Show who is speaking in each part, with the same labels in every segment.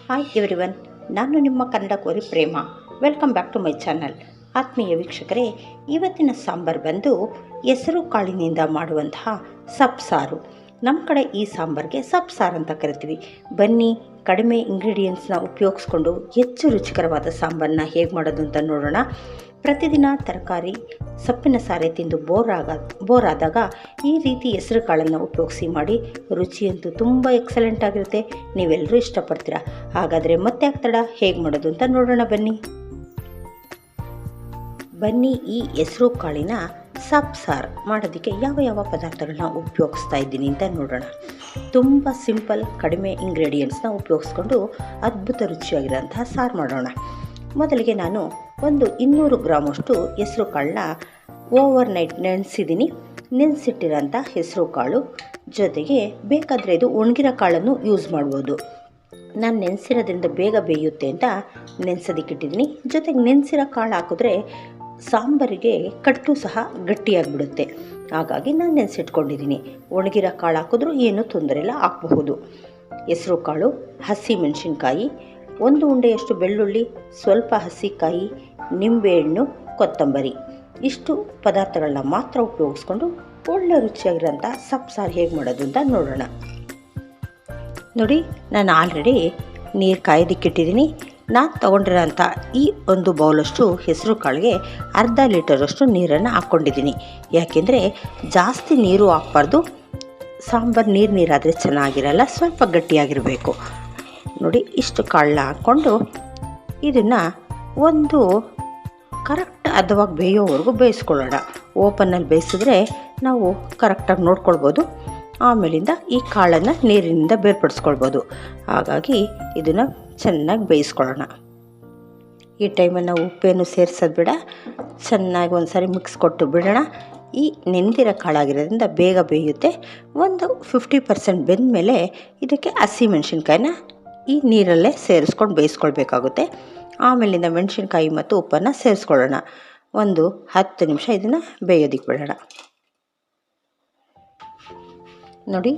Speaker 1: Hi everyone, ನಾನು ನಿಮ್ಮ ಕನ್ನಡ ಕೋರಿ Prema. Welcome back to my channel. ಆತ್ಮೀಯ ವೀಕ್ಷಕರೇ, ಇವತ್ತಿನ ಸಾಂಬಾರು ಬಂದು ಹೆಸರು ಕಾಳಿನಿಂದ ಮಾಡುವಂತಹ ಸಬ್ಸಾರು. ನಮ್ಮ ಕಡೆ ಈ ಸಾಂಬಾರಿಗೆ ಸಬ್ಸಾರು ಅಂತ ಕರಿತೀವಿ. ಬನ್ನಿ, ಕಡಿಮೆ ಇಂಗ್ರೀಡಿಯೆಂಟ್ಸ್ನ ಉಪಯೋಗಿಸ್ಕೊಂಡು ಹೆಚ್ಚು ರುಚಿಕರವಾದ ಸಾಂಬಾರನ್ನ ಹೇಗೆ ಮಾಡೋದು ಅಂತ ನೋಡೋಣ. ಪ್ರತಿದಿನ ತರಕಾರಿ ಸೊಪ್ಪಿನ ಸಾರೆ ತಿಂದು ಬೋರ್ ಆದಾಗ ಈ ರೀತಿ ಹೆಸರು ಕಾಳನ್ನು ಉಪಯೋಗಿಸಿ ಮಾಡಿ. ರುಚಿಯಂತೂ ತುಂಬ ಎಕ್ಸಲೆಂಟ್ ಆಗಿರುತ್ತೆ, ನೀವೆಲ್ಲರೂ ಇಷ್ಟಪಡ್ತೀರಾ. ಹಾಗಾದರೆ ಮತ್ತೆ ಆಗ್ತಡ ಹೇಗೆ ಮಾಡೋದು ಅಂತ ನೋಡೋಣ. ಬನ್ನಿ ಈ ಹೆಸರು ಕಾಳಿನ ಸಬ್ಸಾರು ಮಾಡೋದಕ್ಕೆ ಯಾವ ಪದಾರ್ಥಗಳನ್ನ ಉಪಯೋಗಿಸ್ತಾ ಇದ್ದೀನಿ ಅಂತ ನೋಡೋಣ. ತುಂಬ ಸಿಂಪಲ್, ಕಡಿಮೆ ಇಂಗ್ರೀಡಿಯೆಂಟ್ಸ್ನ ಉಪಯೋಗಿಸ್ಕೊಂಡು ಅದ್ಭುತ ರುಚಿಯಾಗಿರೋಂತಹ ಸಾರು ಮಾಡೋಣ. ಮೊದಲಿಗೆ ನಾನು ಒಂದು 200 ಗ್ರಾಮಷ್ಟು ಹೆಸರು ಕಾಳನ್ನ ಓವರ್ ನೈಟ್ ನೆನೆಸಿದ್ದೀನಿ. ನೆನೆಸಿಟ್ಟಿರೋಂಥ ಹೆಸರು ಕಾಳು ಜೊತೆಗೆ ಬೇಕಾದರೆ ಇದು ಒಣಗಿರೋ ಕಾಳನ್ನು ಯೂಸ್ ಮಾಡ್ಬೋದು. ನಾನು ನೆನೆಸಿರೋದ್ರಿಂದ ಬೇಗ ಬೇಯುತ್ತೆ ಅಂತ ನೆನೆಸೋದಕ್ಕಿಟ್ಟಿದ್ದೀನಿ. ಜೊತೆಗೆ ನೆನೆಸಿರೋ ಕಾಳು ಹಾಕಿದ್ರೆ ಸಾಂಬಾರಿಗೆ ಕಟ್ಟು ಸಹ ಗಟ್ಟಿಯಾಗಿಬಿಡುತ್ತೆ. ಹಾಗಾಗಿ ನಾನು ನೆನೆಸಿಟ್ಕೊಂಡಿದ್ದೀನಿ. ಒಣಗಿರೋ ಕಾಳು ಹಾಕಿದ್ರೂ ಏನೂ ತೊಂದರೆ ಇಲ್ಲ, ಹಾಕಬಹುದು. ಹೆಸರು ಕಾಳು, ಹಸಿ ಮೆಣಸಿನ್ಕಾಯಿ, 1 ಉಂಡೆಯಷ್ಟು ಬೆಳ್ಳುಳ್ಳಿ, ಸ್ವಲ್ಪ ಹಸಿಕಾಯಿ, ನಿಂಬೆಹಣ್ಣು, ಕೊತ್ತಂಬರಿ, ಇಷ್ಟು ಪದಾರ್ಥಗಳನ್ನ ಮಾತ್ರ ಉಪಯೋಗಿಸ್ಕೊಂಡು ಒಳ್ಳೆ ರುಚಿಯಾಗಿರೋಂಥ ಸಬ್ಸಾರು ಹೇಗೆ ಮಾಡೋದು ಅಂತ ನೋಡೋಣ. ನೋಡಿ, ನಾನು ಆಲ್ರೆಡಿ ನೀರು ಕಾಯೋದಕ್ಕಿಟ್ಟಿದ್ದೀನಿ. ನಾನು ತೊಗೊಂಡಿರೋಂಥ ಈ ಒಂದು ಬೌಲಷ್ಟು ಹೆಸರು ಕಾಳಿಗೆ ಅರ್ಧ ಲೀಟರಷ್ಟು ನೀರನ್ನು ಹಾಕ್ಕೊಂಡಿದ್ದೀನಿ. ಯಾಕೆಂದರೆ ಜಾಸ್ತಿ ನೀರು ಹಾಕ್ಬಾರ್ದು, ಸಾಂಬಾರು ನೀರಾದರೆ ಚೆನ್ನಾಗಿರಲ್ಲ, ಸ್ವಲ್ಪ ಗಟ್ಟಿಯಾಗಿರಬೇಕು. ನೋಡಿ, ಇಷ್ಟು ಕಾಳನ್ನ ಹಾಕ್ಕೊಂಡು ಇದನ್ನು ಒಂದು ಕರೆಕ್ಟ್ ಹದವಾಗಿ ಬೇಯೋವರೆಗೂ ಬೇಯಿಸ್ಕೊಳ್ಳೋಣ. ಓಪನಲ್ಲಿ ಬೇಯಿಸಿದ್ರೆ ನಾವು ಕರೆಕ್ಟಾಗಿ ನೋಡ್ಕೊಳ್ಬೋದು. ಆಮೇಲಿಂದ ಈ ಕಾಳನ್ನು ನೀರಿನಿಂದ ಬೇರ್ಪಡಿಸ್ಕೊಳ್ಬೋದು. ಹಾಗಾಗಿ ಇದನ್ನು ಚೆನ್ನಾಗಿ ಬೇಯಿಸ್ಕೊಳ್ಳೋಣ. ಈ ಟೈಮಲ್ಲಿ ನಾವು ಉಪ್ಪೇನು ಸೇರಿಸೋದು ಬೇಡ, ಚೆನ್ನಾಗಿ ಒಂದು ಸಾರಿ ಮಿಕ್ಸ್ ಕೊಟ್ಟು ಬಿಡೋಣ. ಈ ನೆಂದಿರೋ ಕಾಳಾಗಿರೋದ್ರಿಂದ ಬೇಗ ಬೇಯುತ್ತೆ. ಒಂದು 50% ಬೆಂದ ಮೇಲೆ ಇದಕ್ಕೆ ಹಸಿ ಮೆಣಸಿನ್ಕಾಯಿನ ಈ ನೀರಲ್ಲೇ ಸೇರಿಸ್ಕೊಂಡು ಬೇಯಿಸ್ಕೊಳ್ಬೇಕಾಗುತ್ತೆ. ಆಮೇಲಿಂದ ಮೆಣಸಿನ್ಕಾಯಿ ಮತ್ತು ಉಪ್ಪನ್ನು ಸೇರಿಸ್ಕೊಳ್ಳೋಣ. ಒಂದು 10 ನಿಮಿಷ ಇದನ್ನು ಬೇಯೋದಕ್ಕೆ ಬಿಡೋಣ. ನೋಡಿ,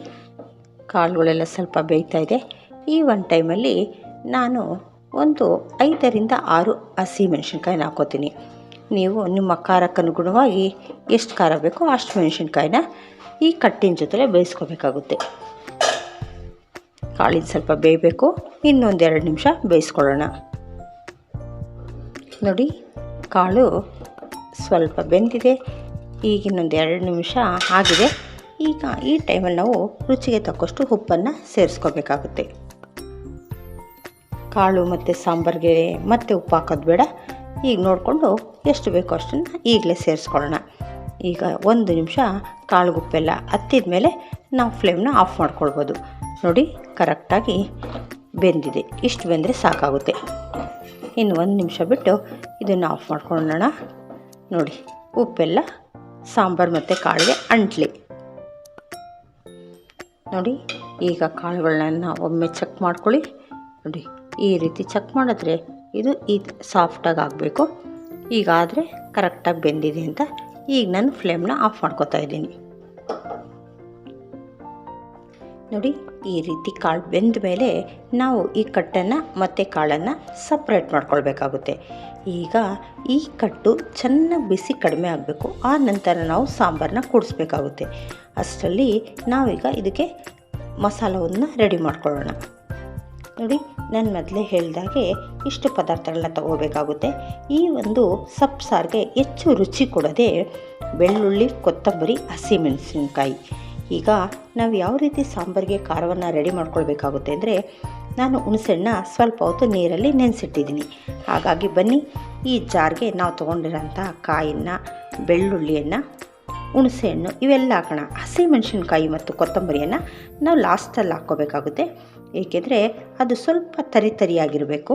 Speaker 1: ಕಾಳುಗಳೆಲ್ಲ ಸ್ವಲ್ಪ ಬೇಯ್ತಾ ಇದೆ. ಈ ಒಂದು ಟೈಮಲ್ಲಿ ನಾನು ಒಂದು 5ರಿಂದ 6 ಹಸಿ ಮೆಣಸಿನ್ಕಾಯಿನ ಹಾಕೋತೀನಿ. ನೀವು ನಿಮ್ಮ ಖಾರಕ್ಕನುಗುಣವಾಗಿ ಎಷ್ಟು ಖಾರ ಬೇಕೋ ಅಷ್ಟು ಮೆಣಸಿನ್ಕಾಯಿನ ಈ ಕಟ್ಟಿನ ಜೊತೆಲೇ ಬೇಯಿಸ್ಕೋಬೇಕಾಗುತ್ತೆ. ಕಾಳಿನ ಸ್ವಲ್ಪ ಬೇಯಬೇಕು, ಇನ್ನೊಂದು 2 ನಿಮಿಷ ಬೇಯಿಸ್ಕೊಳ್ಳೋಣ. ನೋಡಿ, ಕಾಳು ಸ್ವಲ್ಪ ಬೆಂದಿದೆ. ಈಗ ಇನ್ನೊಂದು 2 ನಿಮಿಷ ಆಗಿದೆ. ಈಗ ಈ ಟೈಮಲ್ಲಿ ನಾವು ರುಚಿಗೆ ತಕ್ಕಷ್ಟು ಉಪ್ಪನ್ನು ಸೇರಿಸ್ಕೋಬೇಕಾಗುತ್ತೆ. ಕಾಳು ಮತ್ತು ಸಾಂಬಾರಿಗೆ ಮತ್ತೆ ಉಪ್ಪು ಹಾಕೋದು ಬೇಡ. ಈಗ ನೋಡಿಕೊಂಡು ಎಷ್ಟು ಬೇಕೋ ಅಷ್ಟನ್ನು ಈಗಲೇ ಸೇರಿಸ್ಕೊಳ್ಳೋಣ. ಈಗ 1 ನಿಮಿಷ ಕಾಳುಗುಪ್ಪೆಲ್ಲ ಹತ್ತಿದ ಮೇಲೆ ನಾವು ಫ್ಲೇಮ್ನ ಆಫ್ ಮಾಡ್ಕೊಳ್ಬೋದು. ನೋಡಿ, ಕರೆಕ್ಟಾಗಿ ಬೆಂದಿದೆ. ಇಷ್ಟು ಬೆಂದರೆ ಸಾಕಾಗುತ್ತೆ. ಇನ್ನು 1 ನಿಮಿಷ ಬಿಟ್ಟು ಇದನ್ನು ಆಫ್ ಮಾಡ್ಕೊಳ್ಳೋಣ. ನೋಡಿ, ಉಪ್ಪೆಲ್ಲ ಸಾಂಬಾರು ಮತ್ತು ಕಾಳಿಗೆ ಅಂಟ್ಲಿ. ನೋಡಿ, ಈಗ ಕಾಳುಗಳನ್ನ ಒಮ್ಮೆ ಚೆಕ್ ಮಾಡ್ಕೊಳ್ಳಿ. ನೋಡಿ, ಈ ರೀತಿ ಚೆಕ್ ಮಾಡಿದ್ರೆ ಇದು ಸಾಫ್ಟಾಗಿ ಆಗಬೇಕು. ಈಗಾದರೆ ಕರೆಕ್ಟಾಗಿ ಬೆಂದಿದೆ ಅಂತ ಈಗ ನಾನು ಫ್ಲೇಮ್ನ ಆಫ್ ಮಾಡ್ಕೊತಾ ಇದ್ದೀನಿ. ನೋಡಿ, ಈ ರೀತಿ ಕಾಳು ಬೆಂದ ಮೇಲೆ ನಾವು ಈ ಕಟ್ಟನ್ನು ಮತ್ತು ಕಾಳನ್ನು ಸಪ್ರೇಟ್ ಮಾಡ್ಕೊಳ್ಬೇಕಾಗುತ್ತೆ. ಈಗ ಈ ಕಟ್ಟು ಚೆನ್ನಾಗಿ ಬಿಸಿ ಕಡಿಮೆ ಆಗಬೇಕು. ಆ ನಂತರ ನಾವು ಸಾಂಬಾರನ್ನ ಕೂಡಿಸ್ಬೇಕಾಗುತ್ತೆ. ಅಷ್ಟರಲ್ಲಿ ನಾವೀಗ ಇದಕ್ಕೆ ಮಸಾಲವನ್ನು ರೆಡಿ ಮಾಡ್ಕೊಳ್ಳೋಣ. ನೋಡಿ, ನಾನು ಮೊದಲೇ ಹೇಳಿದಾಗೆ ಇಷ್ಟು ಪದಾರ್ಥಗಳನ್ನ ತಗೋಬೇಕಾಗುತ್ತೆ. ಈ ಒಂದು ಸಬ್ಸಾರಿಗೆ ಹೆಚ್ಚು ರುಚಿ ಕೊಡೋದೇ ಬೆಳ್ಳುಳ್ಳಿ, ಕೊತ್ತಂಬರಿ, ಹಸಿಮೆಣಸಿನ್ಕಾಯಿ. ಈಗ ನಾವು ಯಾವ ರೀತಿ ಸಾಂಬಾರಿಗೆ ಖಾರವನ್ನು ರೆಡಿ ಮಾಡ್ಕೊಳ್ಬೇಕಾಗುತ್ತೆ ಅಂದರೆ, ನಾನು ಹುಣಸೆಹಣ್ಣ ಸ್ವಲ್ಪ ಹೊತ್ತು ನೀರಲ್ಲಿ ನೆನೆಸಿಟ್ಟಿದ್ದೀನಿ. ಹಾಗಾಗಿ ಬನ್ನಿ, ಈ ಜಾರ್ಗೆ ನಾವು ತೊಗೊಂಡಿರೋಂಥ ಕಾಯನ್ನು, ಬೆಳ್ಳುಳ್ಳಿಯನ್ನು, ಹುಣಸೆಹಣ್ಣು ಇವೆಲ್ಲ ಹಾಕೋಣ. ಹಸಿಮೆಣಸಿನ್ಕಾಯಿ ಮತ್ತು ಕೊತ್ತಂಬರಿಯನ್ನು ನಾವು ಲಾಸ್ಟಲ್ಲಿ ಹಾಕ್ಕೋಬೇಕಾಗುತ್ತೆ, ಏಕೆಂದರೆ ಅದು ಸ್ವಲ್ಪ ತರಿಯಾಗಿರಬೇಕು.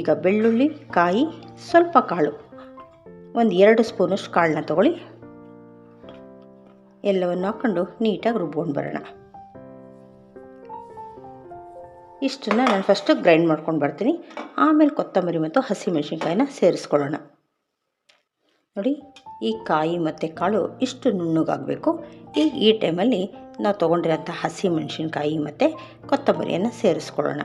Speaker 1: ಈಗ ಬೆಳ್ಳುಳ್ಳಿ, ಕಾಯಿ, ಸ್ವಲ್ಪ ಕಾಳು, ಒಂದು 2 ಸ್ಪೂನಷ್ಟು ಕಾಳನ್ನ ತೊಗೊಳ್ಳಿ. ಎಲ್ಲವನ್ನು ಹಾಕ್ಕೊಂಡು ನೀಟಾಗಿ ರುಬ್ಕೊಂಡು ಬರೋಣ. ಇಷ್ಟನ್ನು ನಾನು ಫಸ್ಟು ಗ್ರೈಂಡ್ ಮಾಡ್ಕೊಂಡು ಬರ್ತೀನಿ. ಆಮೇಲೆ ಕೊತ್ತಂಬರಿ ಮತ್ತು ಹಸಿಮೆಣಸಿನ್ಕಾಯಿನ ಸೇರಿಸ್ಕೊಳ್ಳೋಣ. ನೋಡಿ, ಈ ಕಾಯಿ ಮತ್ತು ಕಾಳು ಇಷ್ಟು ನುಣ್ಣಗಾಗಬೇಕು. ಈಗ ಈ ಟೈಮಲ್ಲಿ ನಾವು ತೊಗೊಂಡಿರೋಂಥ ಹಸಿಮೆಣಸಿನ್ಕಾಯಿ ಮತ್ತು ಕೊತ್ತಂಬರಿಯನ್ನು ಸೇರಿಸ್ಕೊಳ್ಳೋಣ.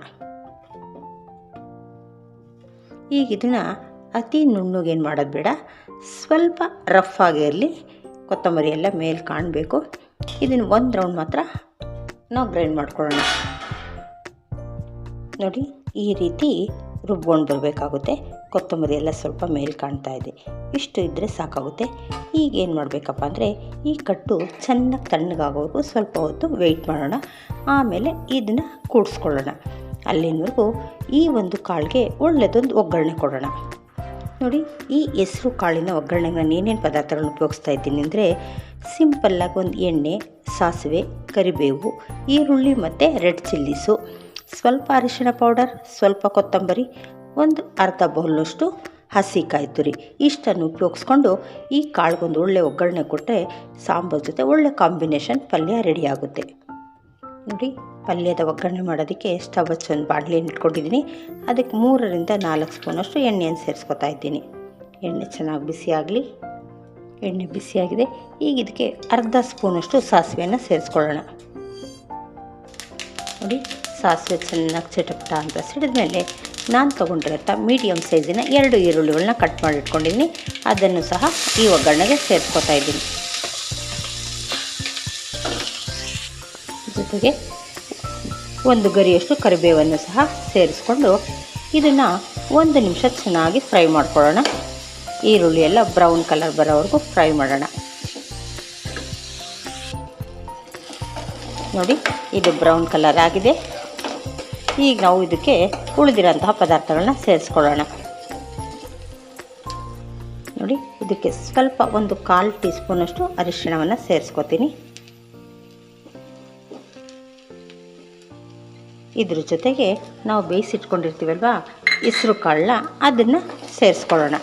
Speaker 1: ಈಗ ಇದನ್ನು ಅತಿ ನುಣ್ಣಗೇನು ಮಾಡೋದು ಬೇಡ, ಸ್ವಲ್ಪ ರಫ್ ಆಗಿರಲಿ. ಕೊತ್ತಂಬರಿ ಎಲ್ಲ ಮೇಲೆ ಕಾಣಬೇಕು. ಇದನ್ನು ಒಂದು ರೌಂಡ್ ಮಾತ್ರ ನಾವು ಗ್ರೈಂಡ್ ಮಾಡ್ಕೊಳ್ಳೋಣ. ನೋಡಿ, ಈ ರೀತಿ ರುಬ್ಕೊಂಡು ಬರಬೇಕಾಗುತ್ತೆ. ಕೊತ್ತಂಬರಿ ಎಲ್ಲ ಸ್ವಲ್ಪ ಮೇಲೆ ಕಾಣ್ತಾ ಇದೆ. ಇಷ್ಟು ಇದ್ದರೆ ಸಾಕಾಗುತ್ತೆ. ಈಗ ಏನು ಮಾಡಬೇಕಪ್ಪ ಅಂದರೆ, ಈ ಕಟ್ಟು ಚೆನ್ನಾಗಿ ತಣ್ಣಗಾಗೋವರೆಗೂ ಸ್ವಲ್ಪ ಹೊತ್ತು ವೆಯ್ಟ್ ಮಾಡೋಣ. ಆಮೇಲೆ ಇದನ್ನು ಕೂಡಿಸ್ಕೊಳ್ಳೋಣ. ಅಲ್ಲಿನವರೆಗೂ ಈ ಒಂದು ಕಾಳಿಗೆ ಒಳ್ಳೆಯದೊಂದು ಒಗ್ಗರಣೆ ಕೊಡೋಣ. ನೋಡಿ, ಈ ಹೆಸರು ಕಾಳಿನ ಒಗ್ಗರಣೆಗೆ ನಾನು ಏನೇನು ಪದಾರ್ಥಗಳನ್ನ ಉಪಯೋಗಿಸ್ತಾ ಇದ್ದೀನಿ ಅಂದರೆ, ಸಿಂಪಲ್ಲಾಗಿ ಒಂದು ಎಣ್ಣೆ, ಸಾಸಿವೆ, ಕರಿಬೇವು, ಈರುಳ್ಳಿ ಮತ್ತು ರೆಡ್ ಚಿಲ್ಲೀಸು, ಸ್ವಲ್ಪ ಅರಿಶಿಣ ಪೌಡರ್, ಸ್ವಲ್ಪ ಕೊತ್ತಂಬರಿ, ಒಂದು ಅರ್ಧ ಬೌಲ್ನಷ್ಟು ಹಸಿ ಕಾಯಿ ತುರಿ, ಇಷ್ಟನ್ನು ಉಪಯೋಗಿಸ್ಕೊಂಡು ಈ ಕಾಳಿಗೊಂದು ಒಳ್ಳೆ ಒಗ್ಗರಣೆ ಕೊಟ್ಟರೆ ಸಾಂಬಾರು ಜೊತೆ ಒಳ್ಳೆ ಕಾಂಬಿನೇಷನ್ ಪಲ್ಯ ರೆಡಿಯಾಗುತ್ತೆ. ನೋಡಿ, ಪಲ್ಯದ ಒಗ್ಗರಣೆ ಮಾಡೋದಕ್ಕೆ ಸ್ಟವ್ ಹಚ್ಚಿ ಒಂದು ಬಾಣಲೆಯನ್ನು ಇಟ್ಕೊಂಡಿದ್ದೀನಿ. ಅದಕ್ಕೆ 3ರಿಂದ 4 ಸ್ಪೂನಷ್ಟು ಎಣ್ಣೆಯನ್ನು ಸೇರಿಸ್ಕೊತಾ ಇದ್ದೀನಿ. ಎಣ್ಣೆ ಚೆನ್ನಾಗಿ ಬಿಸಿಯಾಗಲಿ. ಎಣ್ಣೆ ಬಿಸಿಯಾಗಿದೆ. ಈಗ ಇದಕ್ಕೆ ಅರ್ಧ ಸ್ಪೂನಷ್ಟು ಸಾಸಿವೆಯನ್ನು ಸೇರಿಸ್ಕೊಳ್ಳೋಣ. ನೋಡಿ, ಸಾಸಿವೆ ಚೆನ್ನಾಗಿ ಚಿಟಪಟ ಅಂತ ಸಿಡಿದ್ಮೇಲೆ ನಾನು ತೊಗೊಂಡಿರೋಂಥ ಮೀಡಿಯಮ್ ಸೈಜಿನ 2 ಈರುಳ್ಳಿಗಳನ್ನ ಕಟ್ ಮಾಡಿ ಇಟ್ಕೊಂಡಿದ್ದೀನಿ. ಅದನ್ನು ಸಹ ಈ ಒಗ್ಗರಣೆಗೆ ಸೇರಿಸ್ಕೊತಾ ಇದ್ದೀನಿ. ಜೊತೆಗೆ ಒಂದು ಗರಿಯಷ್ಟು ಕರಿಬೇವನ್ನು ಸಹ ಸೇರಿಸ್ಕೊಂಡು ಇದನ್ನು 1 ನಿಮಿಷ ಚೆನ್ನಾಗಿ ಫ್ರೈ ಮಾಡ್ಕೊಳ್ಳೋಣ. ಈರುಳ್ಳಿ ಎಲ್ಲ ಬ್ರೌನ್ ಕಲರ್ ಬರೋವರೆಗೂ ಫ್ರೈ ಮಾಡೋಣ. ನೋಡಿ, ಇದು ಬ್ರೌನ್ ಕಲರ್ ಆಗಿದೆ. ಈಗ ನಾವು ಇದಕ್ಕೆ ಉಳಿದಿರೋಂತಹ ಪದಾರ್ಥಗಳನ್ನ ಸೇರಿಸ್ಕೊಳ್ಳೋಣ. ನೋಡಿ, ಇದಕ್ಕೆ ಸ್ವಲ್ಪ ಒಂದು 1/4 ಟೀ ಸ್ಪೂನಷ್ಟು ಅರಿಶಿಣವನ್ನು ಸೇರಿಸ್ಕೊತೀನಿ. ಇದ್ರ ಜೊತೆಗೆ ನಾವು ಬೇಯಿಸಿಟ್ಕೊಂಡಿರ್ತೀವಲ್ವ ಹೆಸರು ಕಾಳನ್ನ, ಅದನ್ನು ಸೇರಿಸ್ಕೊಳ್ಳೋಣ.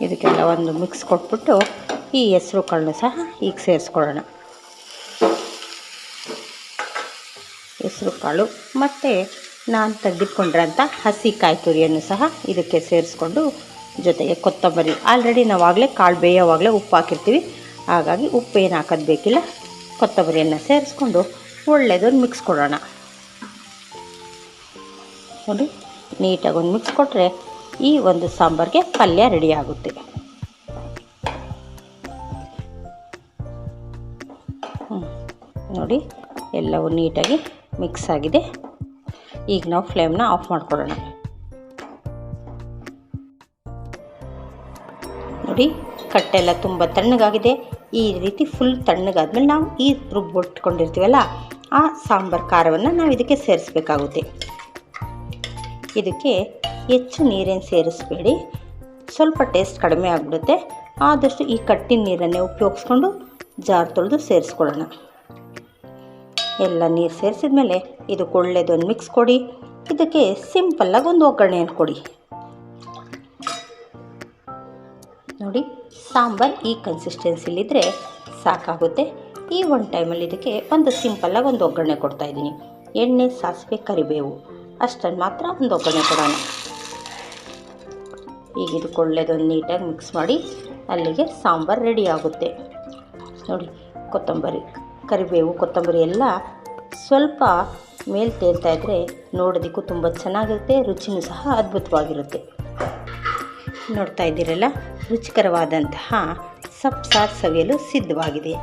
Speaker 1: ಇದಕ್ಕೆಲ್ಲ ಒಂದು ಮಿಕ್ಸ್ ಕೊಟ್ಬಿಟ್ಟು ಈ ಹೆಸರು ಕಾಳನ್ನು ಸಹ ಈಗ ಸೇರಿಸ್ಕೊಳ್ಳೋಣ. ಹೆಸರು ಕಾಳು ಮತ್ತು ನಾನು ತೆಗೆದಿಟ್ಕೊಂಡಿರೋಂಥ ಹಸಿ ಕಾಯಿ ತುರಿಯನ್ನು ಸಹ ಇದಕ್ಕೆ ಸೇರಿಸ್ಕೊಂಡು, ಜೊತೆಗೆ ಕೊತ್ತಂಬರಿ, ಆಲ್ರೆಡಿ ನಾವು ಆಗಲೇ ಕಾಳು ಬೇಯೋವಾಗಲೇ ಉಪ್ಪು ಹಾಕಿರ್ತೀವಿ, ಹಾಗಾಗಿ ಉಪ್ಪು ಏನು ಹಾಕೋದು ಬೇಕಿಲ್ಲ. ಕೊತ್ತಂಬರಿಯನ್ನು ಸೇರಿಸ್ಕೊಂಡು ಒಳ್ಳೆಯದೊಂದು ಮಿಕ್ಸ್ ಕೊಡೋಣ. ನೋಡಿ, ನೀಟಾಗಿ ಒಂದು ಮಿಕ್ಸ್ ಕೊಟ್ಟರೆ ಈ ಒಂದು ಸಾಂಬಾರಿಗೆ ಪಲ್ಯ ರೆಡಿ ಆಗುತ್ತೆ. ನೋಡಿ, ಎಲ್ಲವೂ ನೀಟಾಗಿ ಮಿಕ್ಸ್ ಆಗಿದೆ. ಈಗ ನಾವು ಫ್ಲೇಮ್ನ ಆಫ್ ಮಾಡ್ಕೊಳ್ಳೋಣ. ನೋಡಿ, ಕಟ್ಟೆಲ್ಲ ತುಂಬ ತಣ್ಣಗಾಗಿದೆ. ಈ ರೀತಿ ಫುಲ್ ತಣ್ಣಗಾದ್ಮೇಲೆ ನಾವು ಈ ರುಬ್ಬಿಟ್ಕೊಂಡಿರ್ತೀವಲ್ಲ ಆ ಸಾಂಬಾರು ಖಾರವನ್ನು ನಾವು ಇದಕ್ಕೆ ಸೇರಿಸ್ಬೇಕಾಗುತ್ತೆ. ಇದಕ್ಕೆ ಹೆಚ್ಚು ನೀರೇನು ಸೇರಿಸ್ಬೇಡಿ, ಸ್ವಲ್ಪ ಟೇಸ್ಟ್ ಕಡಿಮೆ ಆಗಿಬಿಡುತ್ತೆ. ಆದಷ್ಟು ಈ ಕಟ್ಟಿನ ನೀರನ್ನೇ ಉಪಯೋಗಿಸ್ಕೊಂಡು ಜಾರ್ ತೊಳೆದು ಸೇರಿಸ್ಕೊಳ್ಳೋಣ. ಎಲ್ಲ ನೀರು ಸೇರಿಸಿದ ಮೇಲೆ ಇದಕ್ಕೆ ಒಳ್ಳೆಯದೊಂದು ಮಿಕ್ಸ್ ಕೊಡಿ. ಇದಕ್ಕೆ ಸಿಂಪಲ್ಲಾಗಿ ಒಂದು ಒಗ್ಗರಣೆಯನ್ನು ಕೊಡಿ. ನೋಡಿ, ಸಾಂಬಾರು ಈ ಕನ್ಸಿಸ್ಟೆನ್ಸಿಲಿದ್ದರೆ ಸಾಕಾಗುತ್ತೆ. ಈ ಒಂದು ಟೈಮಲ್ಲಿ ಇದಕ್ಕೆ ಒಂದು ಸಿಂಪಲ್ಲಾಗಿ ಒಂದು ಒಗ್ಗರಣೆ ಕೊಡ್ತಾಯಿದ್ದೀನಿ. ಎಣ್ಣೆ, ಸಾಸಿವೆ, ಕರಿಬೇವು ಅಷ್ಟನ್ನು ಮಾತ್ರ ಒಂದು ಒಗ್ಗರಣೆ ಕೊಡೋಣ. ಈಗ ಇದಕ್ಕೆ ಒಳ್ಳೆಯದೊಂದು ನೀಟಾಗಿ ಮಿಕ್ಸ್ ಮಾಡಿ ಅಲ್ಲಿಗೆ ಸಾಂಬಾರು ರೆಡಿ ಆಗುತ್ತೆ. ನೋಡಿ, ಕೊತ್ತಂಬರಿ, ಕರಿಬೇವು, ಕೊತ್ತಂಬರಿ ಎಲ್ಲ ಸ್ವಲ್ಪ ಮೇಲೆ ತೇಲ್ತಾ ಇದ್ದರೆ ನೋಡೋದಕ್ಕೂ ತುಂಬ ಚೆನ್ನಾಗಿರುತ್ತೆ, ರುಚಿನೂ ಸಹ ಅದ್ಭುತವಾಗಿರುತ್ತೆ. ನೋಡ್ತಾ ಇದ್ದೀರಲ್ಲ, ರುಚಿಕರವಾದಂತಹ ಸಬ್ಸಾರು ಸವಿಯಲು ಸಿದ್ಧವಾಗಿದೆ.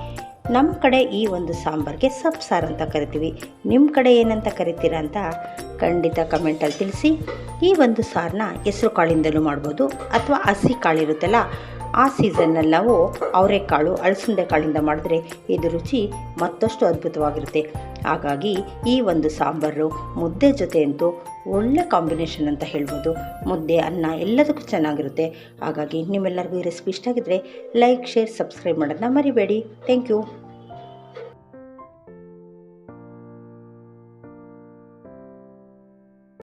Speaker 1: ನಮ್ಮ ಕಡೆ ಈ ಒಂದು ಸಾಂಬಾರಿಗೆ ಸಬ್ಸಾರು ಅಂತ ಕರಿತೀವಿ. ನಿಮ್ಮ ಕಡೆ ಏನಂತ ಕರಿತೀರಾ ಅಂತ ಖಂಡಿತ ಕಮೆಂಟಲ್ಲಿ ತಿಳಿಸಿ. ಈ ಒಂದು ಸಾರನ್ನ ಹೆಸರು ಕಾಳಿಂದಲೂ ಮಾಡ್ಬೋದು, ಅಥವಾ ಹಸಿ ಕಾಳಿರುತ್ತಲ್ಲ ಆ ಸೀಸನ್ನಲ್ಲಿ ನಾವು ಅವರೆಕಾಳು, ಅಳಸಂದೆ ಕಾಳಿಂದ ಮಾಡಿದ್ರೆ ಇದು ರುಚಿ ಮತ್ತಷ್ಟು ಅದ್ಭುತವಾಗಿರುತ್ತೆ. ಹಾಗಾಗಿ ಈ ಒಂದು ಸಾಂಬಾರು ಮುದ್ದೆ ಜೊತೆ ಅಂತೂ ಒಳ್ಳೆ ಕಾಂಬಿನೇಷನ್ ಅಂತ ಹೇಳ್ಬೋದು. ಮುದ್ದೆ, ಅನ್ನ ಎಲ್ಲದಕ್ಕೂ ಚೆನ್ನಾಗಿರುತ್ತೆ. ಹಾಗಾಗಿ ನಿಮ್ಮೆಲ್ಲರಿಗೂ ಈ ರೆಸಿಪಿ ಇಷ್ಟ ಆಗಿದ್ದರೆ ಲೈಕ್, ಶೇರ್, ಸಬ್ಸ್ಕ್ರೈಬ್ ಮಾಡೋದನ್ನ ಮರಿಬೇಡಿ. Thank you.